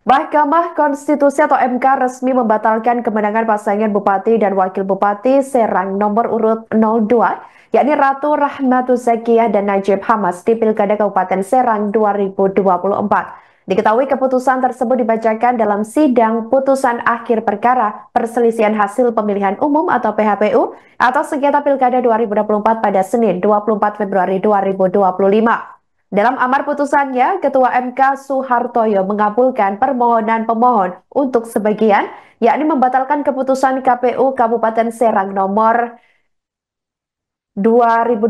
Mahkamah Konstitusi atau MK resmi membatalkan kemenangan pasangan Bupati dan Wakil Bupati Serang nomor urut 02, yakni Ratu Rahmatu Zakiyah dan Najib Hamas di Pilkada Kabupaten Serang 2024. Diketahui keputusan tersebut dibacakan dalam sidang putusan akhir perkara perselisihan hasil pemilihan umum atau PHPU atau sengketa Pilkada 2024 pada Senin 24 Februari 2025. Dalam amar putusannya, Ketua MK Suhartoyo mengabulkan permohonan pemohon untuk sebagian, yakni membatalkan keputusan KPU Kabupaten Serang nomor 2028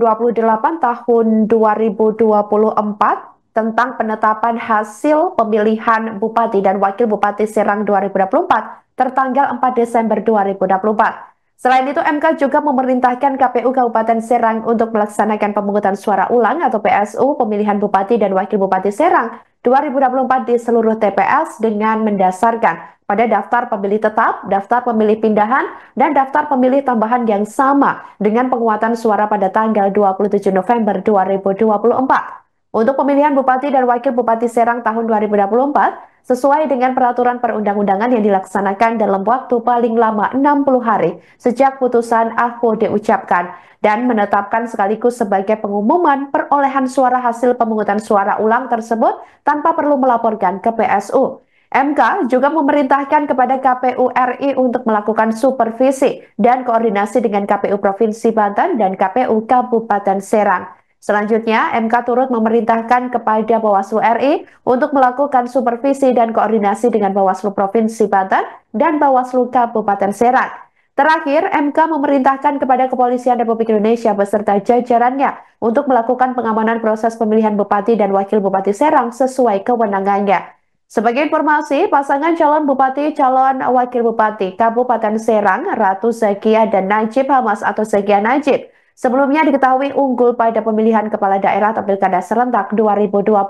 tahun 2024 tentang penetapan hasil pemilihan Bupati dan Wakil Bupati Serang 2024 tertanggal 4 Desember 2024. Selain itu, MK juga memerintahkan KPU Kabupaten Serang untuk melaksanakan pemungutan suara ulang atau PSU pemilihan Bupati dan Wakil Bupati Serang 2024 di seluruh TPS dengan mendasarkan pada daftar pemilih tetap, daftar pemilih pindahan, dan daftar pemilih tambahan yang sama dengan penguatan suara pada tanggal 27 November 2024. Untuk pemilihan Bupati dan Wakil Bupati Serang tahun 2024, sesuai dengan peraturan perundang-undangan yang dilaksanakan dalam waktu paling lama 60 hari sejak putusan AFO diucapkan dan menetapkan sekaligus sebagai pengumuman perolehan suara hasil pemungutan suara ulang tersebut tanpa perlu melaporkan ke PSU. MK juga memerintahkan kepada KPU RI untuk melakukan supervisi dan koordinasi dengan KPU Provinsi Banten dan KPU Kabupaten Serang. Selanjutnya, MK turut memerintahkan kepada Bawaslu RI untuk melakukan supervisi dan koordinasi dengan Bawaslu Provinsi Banten dan Bawaslu Kabupaten Serang. Terakhir, MK memerintahkan kepada Kepolisian Republik Indonesia beserta jajarannya untuk melakukan pengamanan proses pemilihan Bupati dan Wakil Bupati Serang sesuai kewenangannya. Sebagai informasi, pasangan calon Bupati, calon Wakil Bupati Kabupaten Serang, Ratu Zakiyah dan Najib Hamas atau Zakiyah Najib, sebelumnya diketahui unggul pada pemilihan kepala daerah atau Pilkada serentak 2024.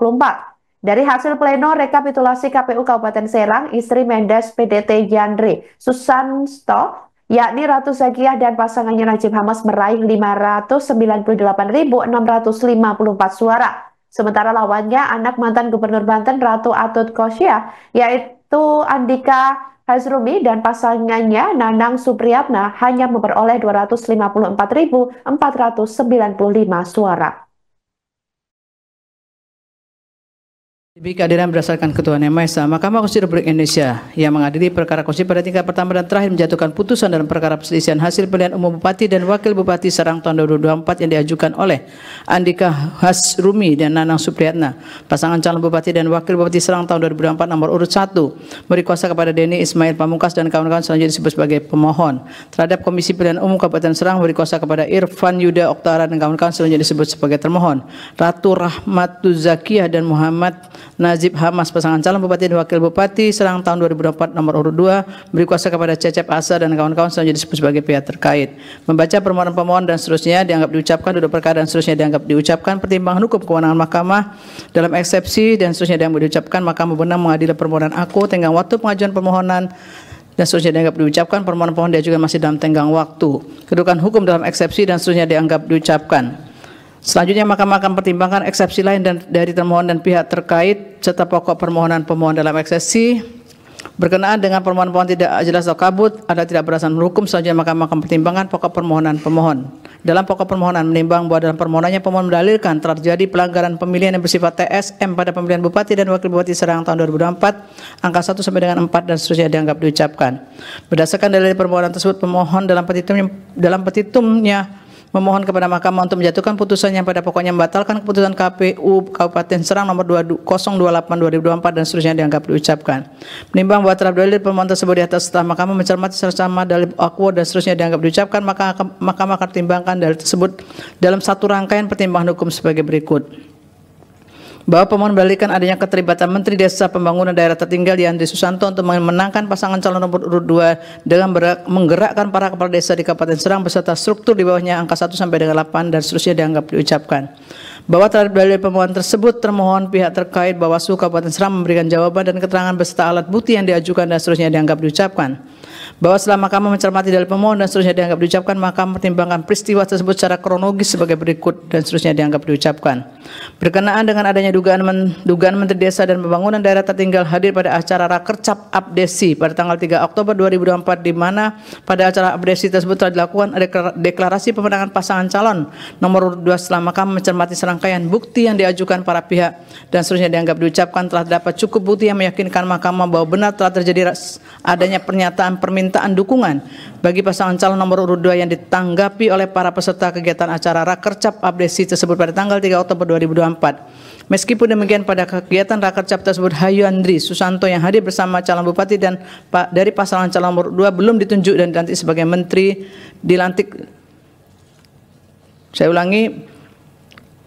Dari hasil pleno rekapitulasi KPU Kabupaten Serang, istri Mendes PDT Yandri Susanto, yakni Ratu Zakiyah dan pasangannya Najib Hamas meraih 598.654 suara. Sementara lawannya anak mantan Gubernur Banten Ratu Atut Khosyah, yaitu Andika Hazrumi dan pasangannya Nanang Supriyatna hanya memperoleh 254.495 suara. Demi kehadiran berdasarkan Ketuhanan Yang Maha Esa, Mahkamah Konstitusi Republik Indonesia yang mengadili perkara konstitusi pada tingkat pertama dan terakhir menjatuhkan putusan dalam perkara perselisihan hasil pemilihan umum Bupati dan Wakil Bupati Serang tahun 2024 yang diajukan oleh Andika Hazrumi dan Nanang Supriyatna, pasangan calon Bupati dan Wakil Bupati Serang tahun 2024 nomor urut 1, beri kuasa kepada Denny Ismail Pamungkas dan kawan-kawan selanjutnya disebut sebagai pemohon. Terhadap Komisi Pemilihan Umum Kabupaten Serang beri kuasa kepada Irfan Yuda Oktara dan kawan-kawan selanjutnya disebut sebagai termohon. Ratu Rahmatu Zakiyah dan Muhammad Najib Hamas, pasangan calon Bupati dan Wakil Bupati Serang tahun 2024 nomor urut 2, beri kuasa kepada Cecep Asa dan kawan-kawan selanjutnya disebut sebagai pihak terkait. Membaca permohonan pemohon dan seterusnya dianggap diucapkan, duduk perkara dan seterusnya dianggap diucapkan, pertimbangan hukum kewenangan mahkamah dalam eksepsi dan seterusnya dianggap diucapkan, mahkamah berwenang mengadili permohonan aku, tenggang waktu pengajuan permohonan dan seterusnya dianggap diucapkan, permohonan pemohon diajukan masih dalam tenggang waktu, kedudukan hukum dalam eksepsi dan seterusnya dianggap diucapkan. Selanjutnya mahkamah akan pertimbangkan eksepsi lain dan dari termohon dan pihak terkait serta pokok permohonan pemohon dalam eksepsi berkenaan dengan permohonan pemohon tidak jelas atau kabut ada tidak berdasarkan hukum. Selanjutnya mahkamah akan pertimbangkan pokok permohonan pemohon. Dalam pokok permohonan menimbang bahwa dalam permohonannya pemohon mendalilkan terjadi pelanggaran pemilihan yang bersifat TSM pada pemilihan Bupati dan Wakil Bupati Serang tahun 2024 angka 1 sampai dengan 4 dan seterusnya dianggap diucapkan. Berdasarkan dalil permohonan tersebut, pemohon dalam petitumnya memohon kepada mahkamah untuk menjatuhkan putusan yang pada pokoknya membatalkan keputusan KPU Kabupaten Serang nomor 028/2024 dan seterusnya dianggap diucapkan. Menimbang bahwa terhadap dalil permohonan tersebut di atas setelah mahkamah mencermati secara dalil akwa dan seterusnya dianggap diucapkan, maka mahkamah akan pertimbangkan dalil tersebut dalam satu rangkaian pertimbangan hukum sebagai berikut. Bahwa pemohon mendalilkan adanya keterlibatan Menteri Desa Pembangunan Daerah Tertinggal Yandri Susanto untuk memenangkan pasangan calon nomor urut 2 dengan menggerakkan para kepala desa di Kabupaten Serang beserta struktur di bawahnya angka 1 sampai dengan 8 dan seterusnya dianggap diucapkan. Bahwa terhadap dalil permohonan tersebut termohon pihak terkait Bawaslu Kabupaten Serang memberikan jawaban dan keterangan beserta alat bukti yang diajukan dan seterusnya dianggap diucapkan. Bahwa setelah Mahkamah mencermati dalil pemohon dan seterusnya dianggap diucapkan, Mahkamah mempertimbangkan peristiwa tersebut secara kronologis sebagai berikut dan seterusnya dianggap diucapkan. Berkenaan dengan adanya dugaan Menteri Desa dan Pembangunan Daerah tertinggal hadir pada acara Rakercap Abdesi pada tanggal 3 Oktober 2024, di mana pada acara Abdesi tersebut telah dilakukan deklarasi pemenangan pasangan calon nomor urut 2 setelah Mahkamah mencermati serangkaian bukti yang diajukan para pihak dan seterusnya dianggap diucapkan, telah dapat cukup bukti yang meyakinkan Mahkamah bahwa benar telah terjadi adanya pernyataan permintaan dukungan bagi pasangan calon nomor urut 2 yang ditanggapi oleh para peserta kegiatan acara Rakercap Abdesi tersebut pada tanggal 3 Oktober 2024. Meskipun demikian, pada kegiatan Rakercap tersebut Hayuandri Susanto yang hadir bersama calon bupati dan dari pasangan calon nomor 2 belum ditunjuk dan dilantik sebagai menteri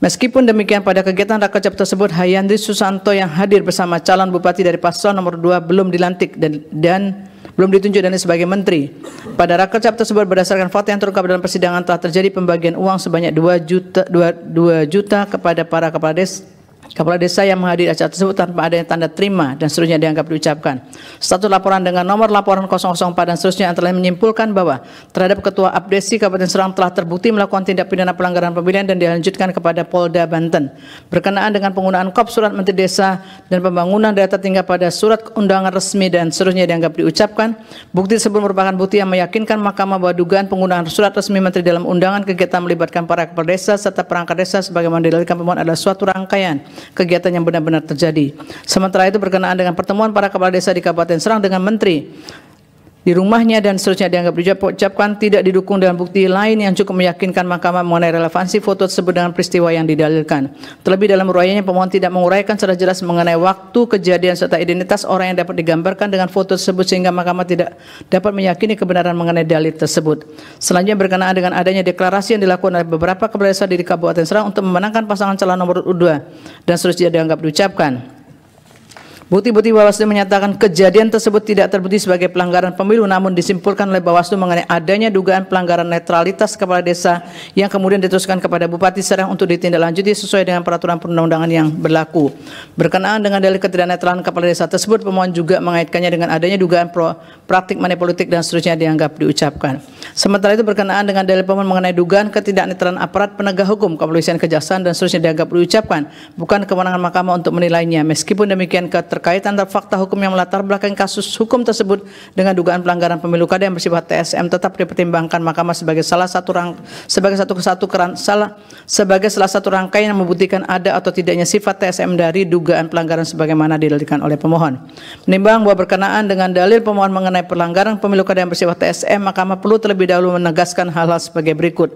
Meskipun demikian, pada kegiatan Rakercap tersebut Hayuandri Susanto yang hadir bersama calon bupati dari paslon nomor 2 belum dilantik dan belum ditunjuk dan sebagai menteri. Pada Rakercap tersebut berdasarkan fakta yang terungkap dalam persidangan telah terjadi pembagian uang sebanyak 2 juta kepada para kepala desa yang menghadiri acara tersebut tanpa adanya tanda terima dan seterusnya dianggap diucapkan. Status laporan dengan nomor laporan 004 dan seterusnya yang telah menyimpulkan bahwa terhadap Ketua Abdesi Kabupaten Serang telah terbukti melakukan tindak pidana pelanggaran pemilihan dan dilanjutkan kepada Polda Banten. Berkenaan dengan penggunaan kop surat Menteri Desa dan Pembangunan Daerah tertinggal pada surat undangan resmi dan seterusnya dianggap diucapkan. Bukti tersebut merupakan bukti yang meyakinkan Mahkamah bahwa dugaan penggunaan surat resmi Menteri dalam undangan kegiatan melibatkan para kepala desa serta perangkat desa sebagaimana didalilkan pemohon adalah suatu rangkaian kegiatan yang benar-benar terjadi. Sementara itu, berkenaan dengan pertemuan para kepala desa di Kabupaten Serang dengan menteri di rumahnya dan seterusnya dianggap diucapkan tidak didukung dengan bukti lain yang cukup meyakinkan Mahkamah mengenai relevansi foto tersebut dengan peristiwa yang didalilkan. Terlebih dalam uraiannya, pemohon tidak menguraikan secara jelas mengenai waktu kejadian serta identitas orang yang dapat digambarkan dengan foto tersebut sehingga Mahkamah tidak dapat meyakini kebenaran mengenai dalil tersebut. Selanjutnya, berkenaan dengan adanya deklarasi yang dilakukan oleh beberapa kepala desa di Kabupaten Serang untuk memenangkan pasangan calon nomor urut 2 dan seterusnya dianggap diucapkan. Bukti-bukti Bawaslu menyatakan kejadian tersebut tidak terbukti sebagai pelanggaran pemilu, namun disimpulkan oleh Bawaslu mengenai adanya dugaan pelanggaran netralitas kepala desa yang kemudian diteruskan kepada Bupati Serang untuk ditindaklanjuti sesuai dengan peraturan perundang-undangan yang berlaku. Berkenaan dengan dalil ketidaknetralan kepala desa tersebut, pemohon juga mengaitkannya dengan adanya dugaan praktik money politik dan seterusnya dianggap diucapkan. Sementara itu, berkenaan dengan dalil pemohon mengenai dugaan ketidaknetralan aparat penegak hukum, kepolisian, kejaksaan dan seterusnya dianggap diucapkan, bukan kewenangan Mahkamah untuk menilainya. Meskipun demikian, terkait antara fakta hukum yang melatar belakangi kasus hukum tersebut dengan dugaan pelanggaran pemilu kada yang bersifat TSM tetap dipertimbangkan Mahkamah sebagai salah satu rangkaian yang membuktikan ada atau tidaknya sifat TSM dari dugaan pelanggaran sebagaimana didalilkan oleh pemohon. Menimbang bahwa berkenaan dengan dalil pemohon mengenai pelanggaran pemilu kada yang bersifat TSM, Mahkamah perlu terlebih dahulu menegaskan hal-hal sebagai berikut.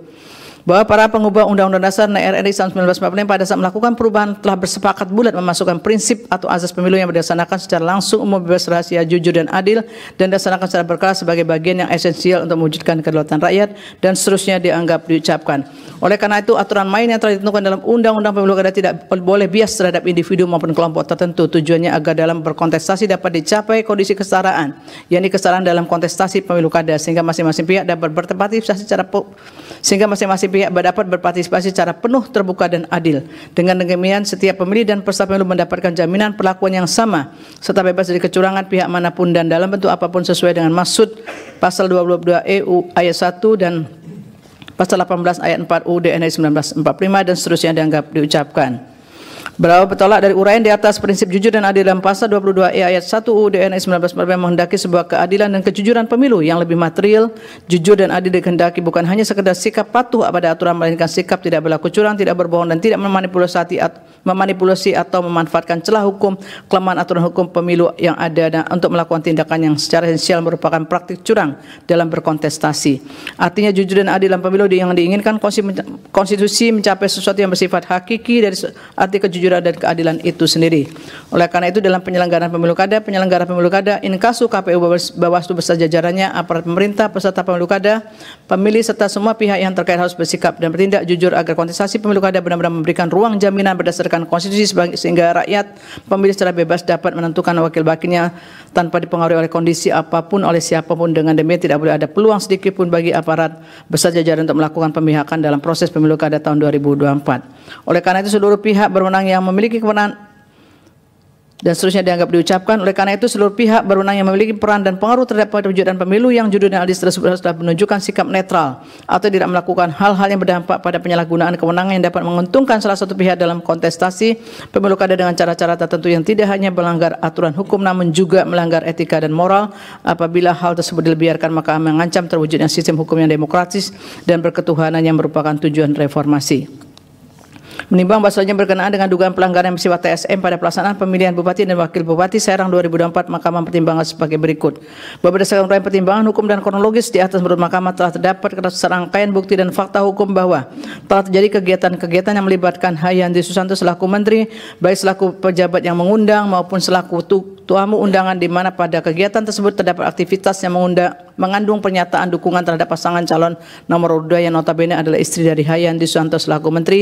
Bahwa para pengubah Undang-Undang Dasar RI tahun 1945 pada saat melakukan perubahan telah bersepakat bulat memasukkan prinsip atau azas pemilu yang berdasarkan secara langsung, umum, bebas, rahasia, jujur dan adil dan dilaksanakan secara berkala sebagai bagian yang esensial untuk mewujudkan kedaulatan rakyat dan seterusnya dianggap diucapkan. Oleh karena itu, aturan main yang telah ditentukan dalam Undang-Undang Pemilu Kada tidak boleh bias terhadap individu maupun kelompok tertentu. Tujuannya agar dalam berkontestasi dapat dicapai kondisi kesetaraan, yakni kesetaraan dalam kontestasi pemilu kada, sehingga masing-masing pihak dapat berpartisipasi secara penuh, terbuka dan adil. Dengan demikian, setiap pemilih dan peserta pemilu mendapatkan jaminan perlakuan yang sama serta bebas dari kecurangan pihak manapun dan dalam bentuk apapun sesuai dengan maksud pasal 22 EU ayat 1 dan pasal 18 ayat 4 UUD NRI 1945 dan seterusnya dianggap diucapkan. Berawal bertolak dari uraian di atas prinsip jujur dan adil dalam pasal 22 ayat 1 UUD NRI 1945 menghendaki sebuah keadilan dan kejujuran pemilu yang lebih material, jujur dan adil dikehendaki bukan hanya sekedar sikap patuh pada aturan, melainkan sikap tidak berlaku curang, tidak berbohong dan tidak memanipulasi atau memanfaatkan celah hukum, kelemahan aturan hukum pemilu yang ada dan untuk melakukan tindakan yang secara esensial merupakan praktik curang dalam berkontestasi. Artinya jujur dan adil dalam pemilu yang diinginkan konstitusi mencapai sesuatu yang bersifat hakiki dari arti kejujuran dan keadilan itu sendiri. Oleh karena itu, dalam penyelenggaraan pemilu kada, penyelenggara pemilu kada, Inkasu, KPU, Bawaslu beserta jajarannya, aparat pemerintah, peserta pemilu kada, pemilih serta semua pihak yang terkait harus bersikap dan bertindak jujur agar kontestasi pemilu kada benar-benar memberikan ruang jaminan berdasarkan konstitusi sehingga rakyat pemilih secara bebas dapat menentukan wakil-wakilnya tanpa dipengaruhi oleh kondisi apapun oleh siapapun. Dengan demikian tidak boleh ada peluang sedikit pun bagi aparat beserta jajaran untuk melakukan pemihakan dalam proses pemilu kada tahun 2024. Oleh karena itu, seluruh pihak berwenang yang memiliki kewenangan dan seterusnya dianggap diucapkan. Oleh karena itu seluruh pihak berwenang yang memiliki peran dan pengaruh terhadap perwujudan pemilu yang judulnya adil tersebut harus menunjukkan sikap netral atau tidak melakukan hal-hal yang berdampak pada penyalahgunaan kewenangan yang dapat menguntungkan salah satu pihak dalam kontestasi pemilu kada dengan cara-cara tertentu yang tidak hanya melanggar aturan hukum namun juga melanggar etika dan moral. Apabila hal tersebut dibiarkan maka mengancam terwujudnya sistem hukum yang demokratis dan berketuhanan yang merupakan tujuan reformasi. Menimbang bahwasanya berkenaan dengan dugaan pelanggaran yang bersifat TSM pada pelaksanaan pemilihan Bupati dan Wakil Bupati Serang 2024, Mahkamah mempertimbangkan sebagai berikut. Bahwa berdasarkan uraian pertimbangan hukum dan kronologis di atas menurut Mahkamah telah terdapat serangkaian bukti dan fakta hukum bahwa telah terjadi kegiatan-kegiatan yang melibatkan Hayandi Susanto selaku Menteri, baik selaku pejabat yang mengundang maupun selaku tamu undangan, di mana pada kegiatan tersebut terdapat aktivitas yang mengandung pernyataan dukungan terhadap pasangan calon nomor 2 yang notabene adalah istri dari Hayandi Susanto selaku Menteri.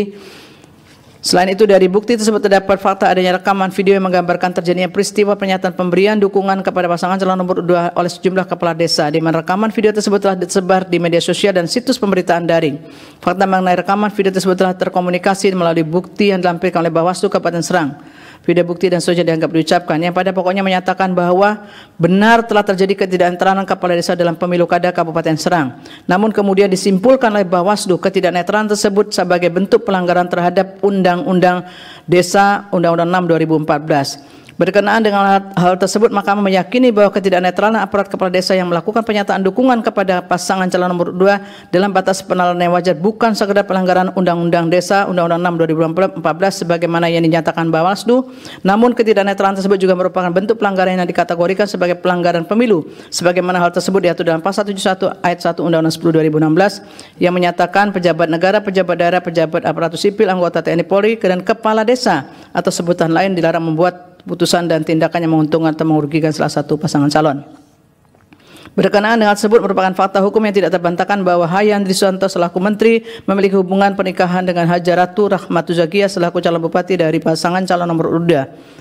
Selain itu dari bukti tersebut terdapat fakta adanya rekaman video yang menggambarkan terjadinya peristiwa pernyataan pemberian dukungan kepada pasangan calon nomor 2 oleh sejumlah kepala desa, di mana rekaman video tersebut telah disebar di media sosial dan situs pemberitaan daring. Fakta mengenai rekaman video tersebut telah terkomunikasi melalui bukti yang dilampirkan oleh Bawaslu Kabupaten Serang. Video bukti dan seterusnya dianggap diucapkan yang pada pokoknya menyatakan bahwa benar telah terjadi ketidaknetralan kepala desa dalam pemilu kada Kabupaten Serang. Namun kemudian disimpulkan oleh Bawaslu ketidaknetralan tersebut sebagai bentuk pelanggaran terhadap Undang-Undang Desa Undang-Undang 6 2014. Berkenaan dengan hal tersebut, Mahkamah meyakini bahwa ketidaknetralan aparat kepala desa yang melakukan pernyataan dukungan kepada pasangan calon nomor 2 dalam batas penahanan yang wajar bukan sekedar pelanggaran Undang-Undang Desa Undang-Undang 6 2014 sebagaimana yang dinyatakan Bawaslu, namun ketidaknetralan tersebut juga merupakan bentuk pelanggaran yang dikategorikan sebagai pelanggaran pemilu sebagaimana hal tersebut diatur dalam Pasal 71 Ayat 1 Undang-Undang 10 2016 yang menyatakan pejabat negara, pejabat daerah, pejabat aparatur sipil, anggota TNI Polri, dan kepala desa atau sebutan lain dilarang membuat putusan dan tindakan yang menguntungkan atau merugikan salah satu pasangan calon. Berkenaan dengan tersebut merupakan fakta hukum yang tidak terbantahkan bahwa Hayandi Susanto selaku Menteri memiliki hubungan pernikahan dengan Hajaratu Rahmatu Zakia selaku calon bupati dari pasangan calon nomor 2.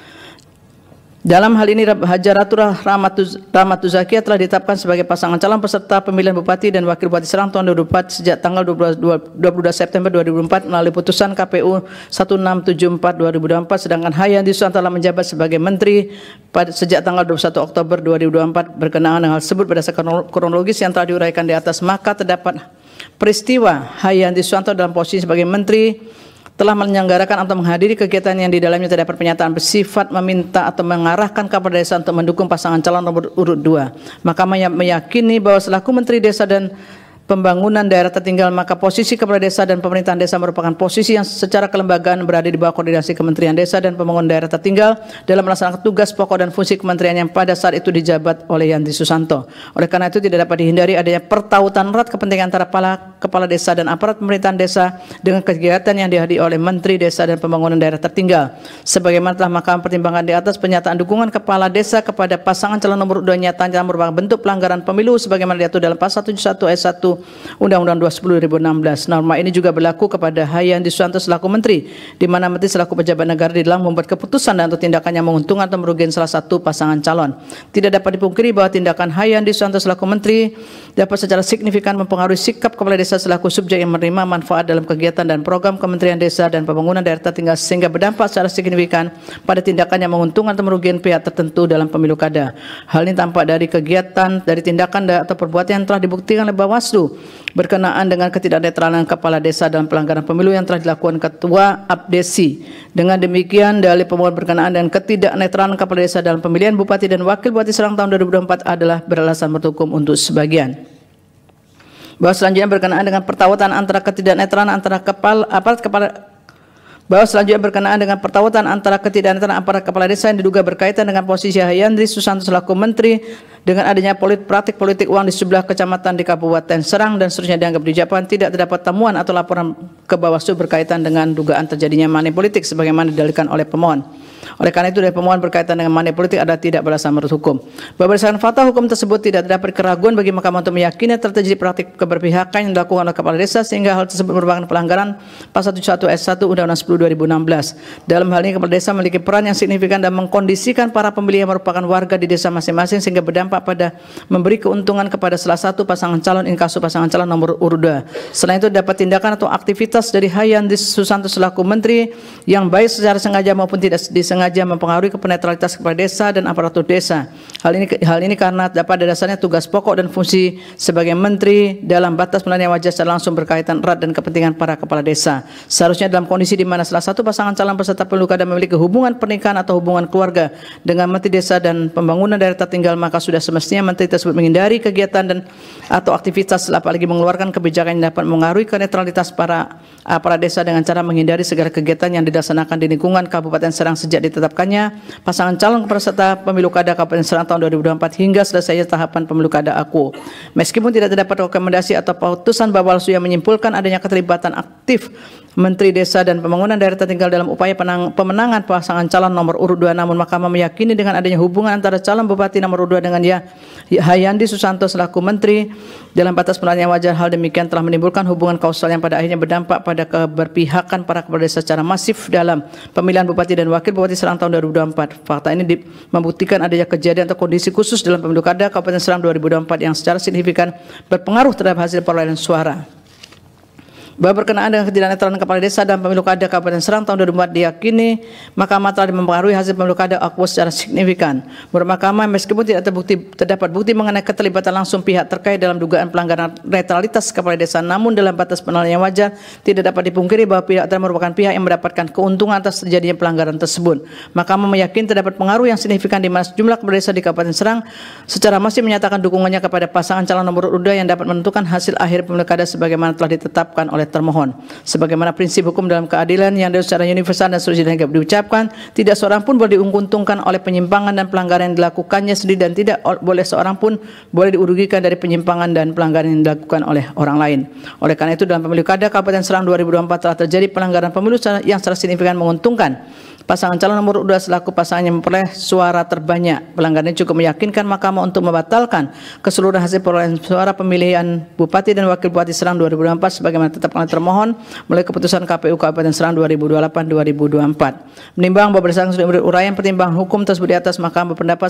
Dalam hal ini Hajaratu Rahmatu Zakia telah ditetapkan sebagai pasangan calon peserta pemilihan Bupati dan Wakil Bupati Serang tahun 2024 sejak tanggal 22 September 2004 melalui putusan KPU 1674/2024, sedangkan Hayandi Susanto telah menjabat sebagai Menteri sejak tanggal 21 Oktober 2024. Berkenaan dengan hal tersebut berdasarkan kronologis yang telah diuraikan di atas, maka terdapat peristiwa Hayandi Susanto dalam posisi sebagai Menteri telah menyelenggarakan atau menghadiri kegiatan yang di dalamnya terdapat pernyataan bersifat meminta atau mengarahkan kepada desa untuk mendukung pasangan calon nomor urut 2. Mahkamah meyakini bahwa selaku Menteri Desa dan Pembangunan Daerah Tertinggal, maka posisi kepala desa dan pemerintahan desa merupakan posisi yang secara kelembagaan berada di bawah koordinasi Kementerian Desa dan Pembangunan Daerah Tertinggal dalam melaksanakan tugas pokok dan fungsi kementerian yang pada saat itu dijabat oleh Hayandi Susanto. Oleh karena itu tidak dapat dihindari adanya pertautan erat kepentingan antara kepala desa dan aparat pemerintahan desa dengan kegiatan yang dihadiri oleh Menteri Desa dan Pembangunan Daerah Tertinggal. Sebagaimana telah Mahkamah pertimbangkan di atas, pernyataan dukungan kepala desa kepada pasangan calon nomor 2 nyatanya merupakan bentuk pelanggaran pemilu sebagaimana diatur dalam Pasal 71 Ayat 1 Undang-Undang 2010/2016. Norma ini juga berlaku kepada Hayandi Susanto selaku Menteri, di mana Menteri selaku pejabat negara dalam membuat keputusan dan atau tindakan yang menguntungkan atau merugikan salah satu pasangan calon. Tidak dapat dipungkiri bahwa tindakan Hayandi Susanto selaku Menteri dapat secara signifikan mempengaruhi sikap kepala desa selaku subjek yang menerima manfaat dalam kegiatan dan program Kementerian Desa dan Pembangunan Daerah Tertinggal sehingga berdampak secara signifikan pada tindakan yang menguntungkan atau merugikan pihak tertentu dalam pemilu kada. Hal ini tampak dari kegiatan, dari tindakan atau perbuatan yang telah dibuktikan oleh Bawaslu berkenaan dengan ketidaknetralan kepala desa dalam pelanggaran pemilu yang telah dilakukan Ketua Abdesi. Dengan demikian, dalil pemohon berkenaan dengan ketidaknetralan kepala desa dalam pemilihan Bupati dan Wakil Bupati Serang tahun 2024 adalah beralasan berhukum untuk sebagian. Bahwa selanjutnya berkenaan dengan pertautan antara ketidaknetralan antara aparat kepala desa yang diduga berkaitan dengan posisi Hayandi Susanto selaku Menteri dengan adanya praktik politik uang di sebelah kecamatan di Kabupaten Serang dan seterusnya dianggap diucapkan, tidak terdapat temuan atau laporan ke Bawaslu berkaitan dengan dugaan terjadinya money politik sebagaimana didalilkan oleh pemohon. Oleh karena itu, dari pemohon berkaitan dengan money politik adalah tidak beralasan menurut hukum. Berdasarkan fakta hukum tersebut tidak terdapat keraguan bagi Mahkamah untuk meyakini telah terjadi praktik keberpihakan yang dilakukan oleh kepala desa sehingga hal tersebut merupakan pelanggaran Pasal 71 Ayat 1 Undang-Undang 10 2016. Dalam hal ini kepala desa memiliki peran yang signifikan dan mengkondisikan para pemilih yang merupakan warga di desa masing-masing sehingga berdampak pada memberi keuntungan kepada salah satu pasangan calon inkasu pasangan calon nomor urut 2. Selain itu dapat tindakan atau aktivitas dari Hayandi Susanto selaku Menteri yang baik secara sengaja maupun tidak disengaja disengaja mempengaruhi netralitas kepala desa dan aparatur desa. Hal ini karena pada dasarnya tugas pokok dan fungsi sebagai menteri dalam batas penilaian wajar secara langsung berkaitan erat dan kepentingan para kepala desa. Seharusnya dalam kondisi di mana salah satu pasangan calon peserta pemilu kada memiliki hubungan pernikahan atau hubungan keluarga dengan menteri desa dan pembangunan daerah tertinggal, maka sudah semestinya menteri tersebut menghindari kegiatan dan atau aktivitas, apalagi mengeluarkan kebijakan yang dapat mengaruhi netralitas para desa dengan cara menghindari segala kegiatan yang dilaksanakan di lingkungan Kabupaten Serang sejak ditetapkannya pasangan calon peserta pemilu kada Kabupaten Serang tahun 2024 hingga selesainya tahapan pemilu kada aku. Meskipun tidak terdapat rekomendasi atau putusan Bawaslu yang menyimpulkan adanya keterlibatan aktif Menteri Desa dan Pembangunan Daerah Tertinggal dalam upaya pemenangan pasangan calon nomor urut 2, namun Mahkamah meyakini dengan adanya hubungan antara calon Bupati nomor urut 2 dengan Hayandi Susanto selaku Menteri dalam batas penilaian wajar, hal demikian telah menimbulkan hubungan kausal yang pada akhirnya berdampak pada keberpihakan para kepala desa secara masif dalam pemilihan Bupati dan Wakil Bupati Serang tahun 2024. Fakta ini membuktikan adanya kejadian atau kondisi khusus dalam pemilu kada Kabupaten Serang 2024 yang secara signifikan berpengaruh terhadap hasil perolehan suara. Bahwa berkenaan dengan ketidaknetralan kepala desa dan pemilu kada Kabupaten Serang tahun 2004 diyakini Mahkamah telah mempengaruhi hasil pemilu kada aku secara signifikan. Menurut Mahkamah, meskipun tidak terdapat bukti mengenai keterlibatan langsung pihak terkait dalam dugaan pelanggaran netralitas kepala desa, namun dalam batas penilaian wajar tidak dapat dipungkiri bahwa pihak terkait merupakan pihak yang mendapatkan keuntungan atas terjadinya pelanggaran tersebut. Mahkamah meyakini terdapat pengaruh yang signifikan di mana jumlah kepala desa di Kabupaten Serang secara masif menyatakan dukungannya kepada pasangan calon nomor urut 2 yang dapat menentukan hasil akhir pemilu kada sebagaimana telah ditetapkan oleh termohon. Sebagaimana prinsip hukum dalam keadilan yang secara universal dan seterusnya diucapkan, tidak seorang pun boleh diuntungkan oleh penyimpangan dan pelanggaran yang dilakukannya sendiri, dan tidak boleh seorang pun boleh dirugikan dari penyimpangan dan pelanggaran yang dilakukan oleh orang lain. Oleh karena itu, dalam pemilu kada Kabupaten Serang 2024 telah terjadi pelanggaran pemilu yang secara signifikan menguntungkan pasangan calon nomor 2 selaku pasangan yang memperoleh suara terbanyak. Pelanggaran ini cukup meyakinkan Mahkamah untuk membatalkan keseluruhan hasil perolehan suara pemilihan Bupati dan Wakil Bupati Serang 2024 sebagaimana ditetapkan oleh termohon melalui keputusan KPU Kabupaten Serang 2028-2024. Menimbang bahwa berdasarkan sumber uraian pertimbangan hukum tersebut di atas, Mahkamah berpendapat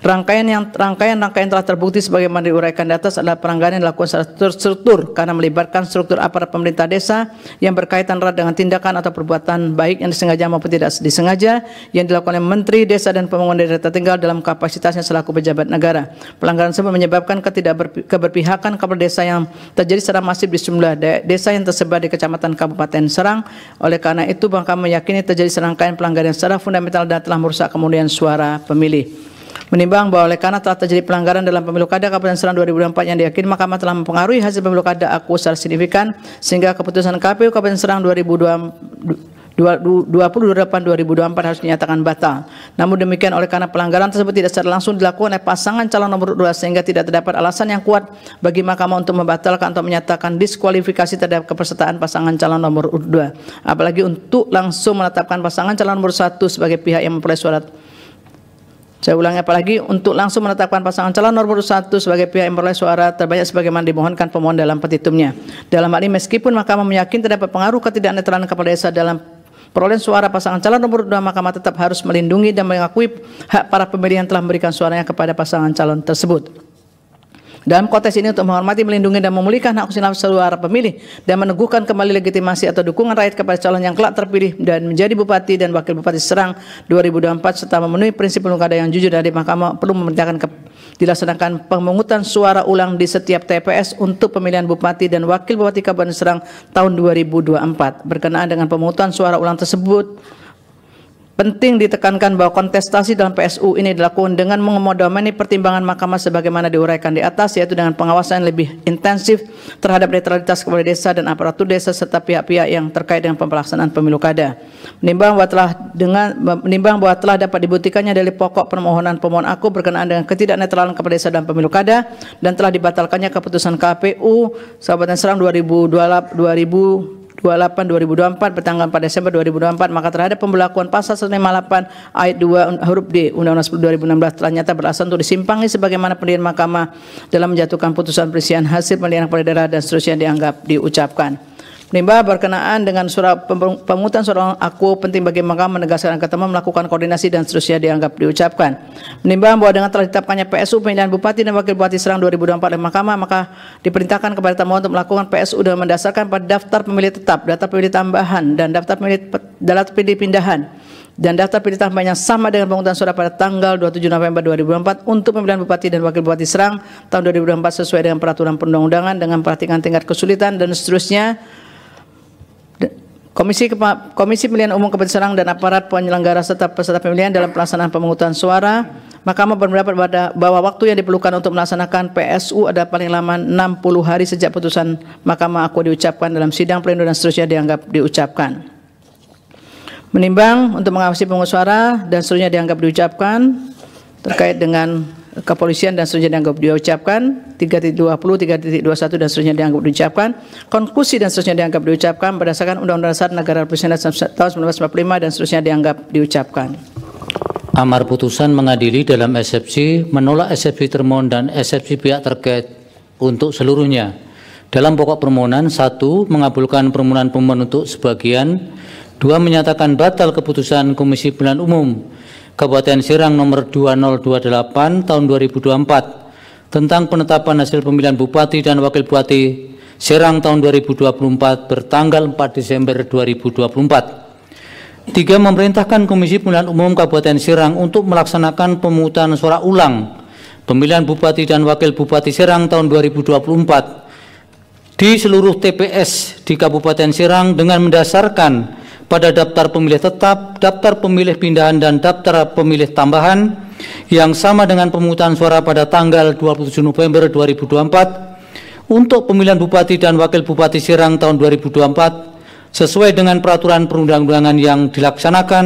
rangkaian telah terbukti sebagaimana diuraikan di atas adalah pelanggaran yang dilakukan secara terstruktur karena melibatkan struktur aparat pemerintah desa yang berkaitan erat dengan tindakan atau perbuatan baik yang disengaja maupun tidak disengaja yang dilakukan oleh Menteri Desa dan Pembangunan Daerah Tertinggal dalam kapasitasnya selaku pejabat negara. Pelanggaran tersebut menyebabkan keberpihakan kepala desa yang terjadi secara masif di sejumlah desa yang tersebar di Kecamatan Kabupaten Serang. Oleh karena itu, Mahkamah meyakini terjadi serangkaian pelanggaran secara fundamental dan telah merusak kemudian suara pemilih. Menimbang bahwa oleh karena telah terjadi pelanggaran dalam pemilu kada Kabupaten Serang 2024 yang diyakini Mahkamah telah mempengaruhi hasil pemilu kada aku secara signifikan, sehingga keputusan KPU Kabupaten Serang 2028-2024 harus dinyatakan batal. Namun demikian, oleh karena pelanggaran tersebut tidak secara langsung dilakukan oleh pasangan calon nomor 2 sehingga tidak terdapat alasan yang kuat bagi Mahkamah untuk membatalkan atau menyatakan diskualifikasi terhadap kepesertaan pasangan calon nomor 2. Apalagi untuk langsung menetapkan pasangan calon nomor 1 sebagai pihak yang memperoleh suara. Saya ulangi, apalagi untuk langsung menetapkan pasangan calon nomor 1 sebagai pihak yang memperoleh suara terbanyak sebagaimana dimohonkan pemohon dalam petitumnya. Dalam hal ini, meskipun Mahkamah meyakini terdapat pengaruh ketidaknetralan kepala desa dalam perolehan suara pasangan calon nomor 2, Mahkamah tetap harus melindungi dan mengakui hak para pemilih yang telah memberikan suaranya kepada pasangan calon tersebut. Dalam konteks ini, untuk menghormati, melindungi, dan memulihkan hak suara pemilih dan meneguhkan kembali legitimasi atau dukungan rakyat kepada calon yang kelak terpilih dan menjadi Bupati dan Wakil Bupati Serang 2024 serta memenuhi prinsip pemilu kada yang jujur, dari Mahkamah perlu memerintahkan dilaksanakan pemungutan suara ulang di setiap TPS untuk pemilihan Bupati dan Wakil Bupati Kabupaten Serang tahun 2024. Berkenaan dengan pemungutan suara ulang tersebut, penting ditekankan bahwa kontestasi dalam PSU ini dilakukan dengan mengedomani pertimbangan Mahkamah sebagaimana diuraikan di atas, yaitu dengan pengawasan yang lebih intensif terhadap netralitas kepala desa dan aparatur desa serta pihak-pihak yang terkait dengan pelaksanaan pemilu kada. Menimbang bahwa telah dapat dibuktikannya dari pokok permohonan pemohon aku berkenaan dengan ketidaknetralan kepala desa dalam pemilu kada dan telah dibatalkannya keputusan KPU Kabupaten Serang 2024 bertanggal 4 Desember 2024, maka terhadap pembelakuan pasal 158 ayat 2 huruf D Undang-Undang 10 2016 telah nyata beralasan untuk disimpangi sebagaimana pendirian Mahkamah dalam menjatuhkan putusan perselisihan hasil pemilihan kepala daerah dan seterusnya dianggap diucapkan. Menimbang berkenaan dengan surat pemungutan suara aku penting bagi Mahkamah menegaskan ketemu melakukan koordinasi dan seterusnya dianggap diucapkan. Menimbang bahwa dengan telah ditetapkannya PSU pemilihan Bupati dan Wakil Bupati Serang 2024 oleh Mahkamah, maka diperintahkan kepada termohon untuk melakukan PSU dengan mendasarkan pada daftar pemilih tetap, daftar pemilih tambahan, dan daftar pemilih pindahan dan daftar pemilih tambahan yang sama dengan pemungutan suara pada tanggal 27 November 2024 untuk pemilihan Bupati dan Wakil Bupati Serang tahun 2024 sesuai dengan peraturan perundang-undangan dengan perhatikan tingkat kesulitan dan seterusnya. Komisi Pemilihan Umum Kabupaten Serang dan aparat penyelenggara serta peserta pemilihan dalam pelaksanaan pemungutan suara, Mahkamah berpendapat bahwa waktu yang diperlukan untuk melaksanakan PSU ada paling lama 60 hari sejak putusan Mahkamah Aku diucapkan dalam sidang pleno dan seterusnya dianggap diucapkan. Menimbang untuk mengawasi pemungutan suara dan seterusnya dianggap diucapkan, terkait dengan kepolisian dan seterusnya dianggap diucapkan, 3.20, 3.21 dan seterusnya dianggap diucapkan, konklusi dan seterusnya dianggap diucapkan berdasarkan Undang-Undang Dasar Negara Republik Indonesia tahun 1945 dan seterusnya dianggap diucapkan. Amar putusan mengadili dalam eksepsi, menolak eksepsi termohon dan eksepsi pihak terkait untuk seluruhnya. Dalam pokok permohonan, 1. Mengabulkan permohonan pemohon untuk sebagian, 2. Menyatakan batal keputusan Komisi Pemilihan Umum Kabupaten Serang nomor 2028 tahun 2024 tentang penetapan hasil pemilihan Bupati dan Wakil Bupati Serang tahun 2024 bertanggal 4 Desember 2024. 3. Memerintahkan Komisi Pemilihan Umum Kabupaten Serang untuk melaksanakan pemungutan suara ulang pemilihan Bupati dan Wakil Bupati Serang tahun 2024 di seluruh TPS di Kabupaten Serang dengan mendasarkan pada daftar pemilih tetap, daftar pemilih pindahan dan daftar pemilih tambahan yang sama dengan pemungutan suara pada tanggal 27 November 2024 untuk pemilihan Bupati dan Wakil Bupati Serang tahun 2024 sesuai dengan peraturan perundang-undangan yang dilaksanakan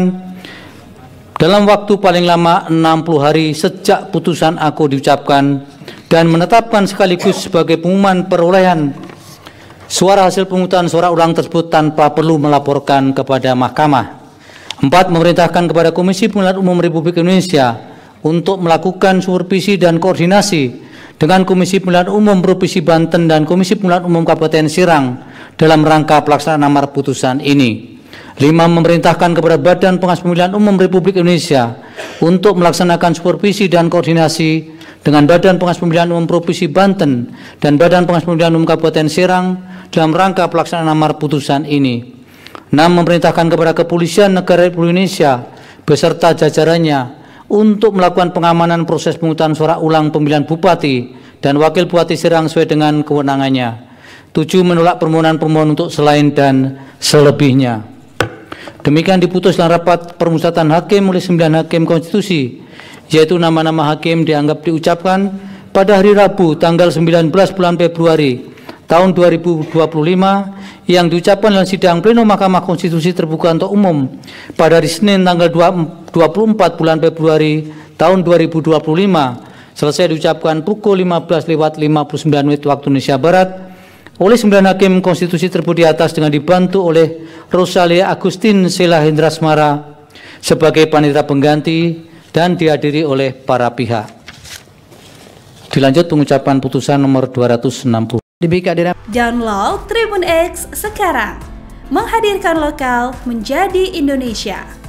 dalam waktu paling lama 60 hari sejak putusan Aku diucapkan dan menetapkan sekaligus sebagai pengumuman perolehan suara hasil pemungutan suara ulang tersebut tanpa perlu melaporkan kepada Mahkamah. 4. Memerintahkan kepada Komisi Pemilihan Umum Republik Indonesia untuk melakukan supervisi dan koordinasi dengan Komisi Pemilihan Umum Provinsi Banten dan Komisi Pemilihan Umum Kabupaten Serang dalam rangka pelaksanaan amar putusan ini. 5. Memerintahkan kepada Badan Pengawas Pemilihan Umum Republik Indonesia untuk melaksanakan supervisi dan koordinasi dengan Badan Pengawas Pemilihan Umum Provinsi Banten dan Badan Pengawas Pemilihan Umum Kabupaten Serang dalam rangka pelaksanaan amar putusan ini. 6. Memerintahkan kepada Kepolisian Negara Republik Indonesia beserta jajarannya untuk melakukan pengamanan proses pemungutan suara ulang pemilihan Bupati dan Wakil Bupati Serang sesuai dengan kewenangannya. 7. Menolak permohonan pemohon untuk selain dan selebihnya. Demikian diputus dalam rapat permusyawaratan hakim oleh 9 hakim konstitusi, yaitu nama-nama hakim dianggap diucapkan pada hari Rabu tanggal 19 bulan Februari tahun 2025 yang diucapkan dalam sidang pleno Mahkamah Konstitusi terbuka untuk umum pada hari Senin tanggal 24 bulan Februari tahun 2025 selesai diucapkan pukul 15:59 waktu Indonesia Barat oleh 9 hakim konstitusi tersebut di atas dengan dibantu oleh Rosalia Agustin Sela Hendra Smara sebagai panitia pengganti dan dihadiri oleh para pihak. Dilanjut pengucapan putusan nomor 260. Download Tribun X sekarang, menghadirkan lokal menjadi Indonesia.